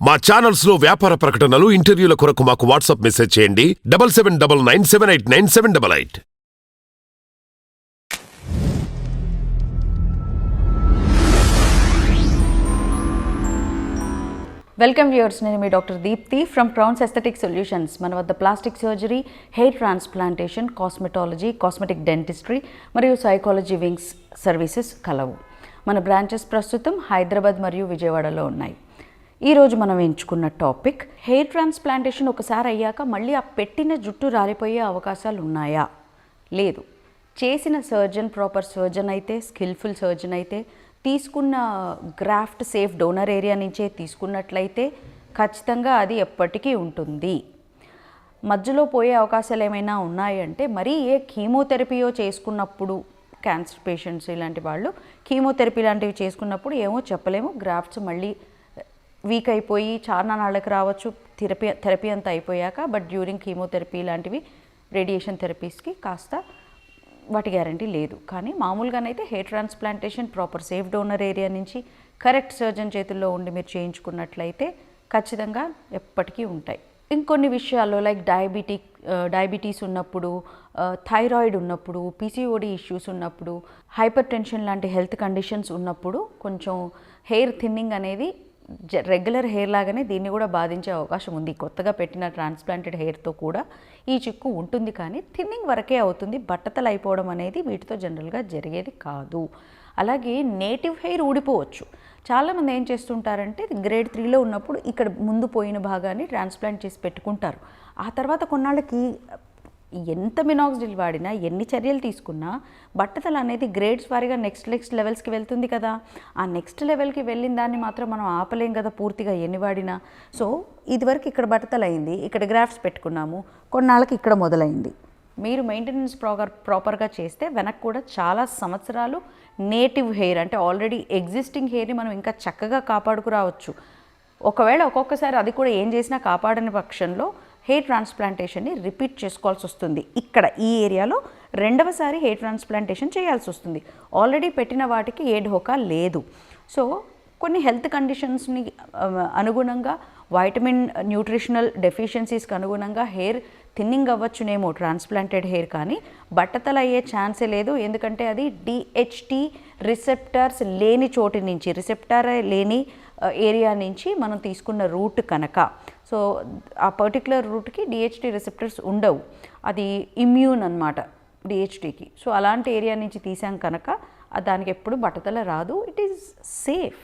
మా ఛానల్స్ లో వ్యాపార ప్రకటనలు, ఇంటర్వ్యూల కొరకు మాకు వాట్సాప్ మెసేజ్ చేయండి 7799978978. వెల్కమ్ వ్యూవర్స్, నేను మీ doctor Deepti from Crowns aesthetic solutions. మన వద్ద plastic surgery, hair transplantation, cosmetology, cosmetic dentistry మరియు సైకాలజీ వింగ్స్ సర్వీసెస్ కలవు. మన బ్రాంచెస్ ప్రస్తుతం హైదరాబాద్ మరియు విజయవాడలో ఉన్నాయి. ఈరోజు మనం ఎంచుకున్న టాపిక్ హెయిర్ ట్రాన్స్ప్లాంటేషన్ ఒకసారి అయ్యాక మళ్ళీ ఆ పెట్టిన జుట్టు రాలిపోయే అవకాశాలు ఉన్నాయా? లేదు. చేసిన సర్జన్ ప్రాపర్ సర్జన్ అయితే, స్కిల్ఫుల్ సర్జన్ అయితే, తీసుకున్న గ్రాఫ్ట్ సేఫ్ డోనర్ ఏరియా నుంచే తీసుకున్నట్లయితే ఖచ్చితంగా అది ఎప్పటికీ ఉంటుంది. మధ్యలో పోయే అవకాశాలు ఏమైనా ఉన్నాయంటే, మరీ ఏ కీమోథెరపీయో చేసుకున్నప్పుడు, క్యాన్సర్ పేషెంట్స్ ఇలాంటి వాళ్ళు కీమోథెరపీ లాంటివి చేసుకున్నప్పుడు ఏమో చెప్పలేము, గ్రాఫ్ట్స్ మళ్ళీ వీక్ అయిపోయి చాలా నాళ్ళకి రావచ్చు థెరపీ అంతా అయిపోయాక. బట్ డ్యూరింగ్ కీమోథెరపీ లాంటివి, రేడియేషన్ థెరపీస్కి కాస్త వాటి గ్యారంటీ లేదు. కానీ మామూలుగానైతే hair transplantation proper safe donor area నుంచి కరెక్ట్ సర్జన్ చేతుల్లో ఉండి మీరు చేయించుకున్నట్లయితే ఖచ్చితంగా ఎప్పటికీ ఉంటాయి. ఇంకొన్ని విషయాల్లో లైక్ డయాబెటీస్ ఉన్నప్పుడు, థైరాయిడ్ ఉన్నప్పుడు, పీసీఓడి ఇష్యూస్ ఉన్నప్పుడు, హైపర్ టెన్షన్ లాంటి హెల్త్ కండిషన్స్ ఉన్నప్పుడు కొంచెం హెయిర్ థిన్నింగ్ అనేది రెగ్యులర్ హెయిర్ లాగానే దీన్ని కూడా బాధించే అవకాశం ఉంది. కొత్తగా పెట్టిన ట్రాన్స్ప్లాంటెడ్ హెయిర్తో కూడా ఈ చిక్కు ఉంటుంది, కానీ థిన్నింగ్ వరకే అవుతుంది. బట్టతలు అయిపోవడం అనేది వీటితో జనరల్గా జరిగేది కాదు. అలాగే నేటివ్ హెయిర్ ఊడిపోవచ్చు. చాలామంది ఏం చేస్తుంటారంటే గ్రేడ్ 3లో ఉన్నప్పుడు ఇక్కడ ముందు పోయిన భాగాన్ని ట్రాన్స్ప్లాంట్ చేసి పెట్టుకుంటారు. ఆ తర్వాత కొన్నాళ్ళకి ఎంత మినాక్సిడిల్ వాడినా, ఎన్ని చర్యలు తీసుకున్నా బట్టతల అనేది గ్రేడ్స్ వారీగా నెక్స్ట్ లెవెల్స్కి వెళ్తుంది కదా. ఆ నెక్స్ట్ లెవెల్కి వెళ్ళిన దాన్ని మాత్రం మనం ఆపలేం కదా పూర్తిగా ఎన్ని వాడినా. సో ఇదివరకు ఇక్కడ బట్టతల అయింది, ఇక్కడ గ్రాఫ్ట్స్ పెట్టుకున్నాము, కొన్నాళ్ళకి ఇక్కడ మొదలైంది. మీరు మెయింటెనెన్స్ ప్రాపర్గా చేస్తే వెనక్కి కూడా చాలా సంవత్సరాలు నేటివ్ హెయిర్ అంటే ఆల్రెడీ ఎగ్జిస్టింగ్ హెయిర్ని మనం ఇంకా చక్కగా కాపాడుకురావచ్చు. ఒకవేళ ఒక్కొక్కసారి అది కూడా ఏం చేసినా కాపాడని పక్షంలో హెయిర్ ట్రాన్స్ప్లాంటేషన్ని రిపీట్ చేసుకోవాల్సి వస్తుంది. ఇక్కడ ఈ ఏరియాలో రెండవసారి హెయిర్ ట్రాన్స్ప్లాంటేషన్ చేయాల్సి వస్తుంది. ఆల్రెడీ పెట్టిన వాటికి ఏ ఢోకా లేదు. సో కొన్ని హెల్త్ కండిషన్స్ని అనుగుణంగా, వైటమిన్ న్యూట్రిషనల్ డెఫిషియన్సీస్కి అనుగుణంగా హెయిర్ థిన్నింగ్ అవ్వచ్చునేమో ట్రాన్స్ప్లాంటెడ్ హెయిర్, కానీ బట్టతల అయ్యే ఛాన్సే లేదు. ఎందుకంటే అది డిహెచ్టి రిసెప్టార్స్ లేని చోటు నుంచి, రిసెప్టార్ లేని ఏరియా నుంచి మనం తీసుకున్న రూట్ కనుక. సో ఆ పర్టికులర్ రూట్కి డిహెచ్టి రిసెప్టర్స్ ఉండవు, అది ఇమ్యూన్ అన్నమాట డిహెచ్టికి. సో అలాంటి ఏరియా నుంచి తీసాం కనుక దానికి ఎప్పుడు బట్టతల రాదు. It is safe.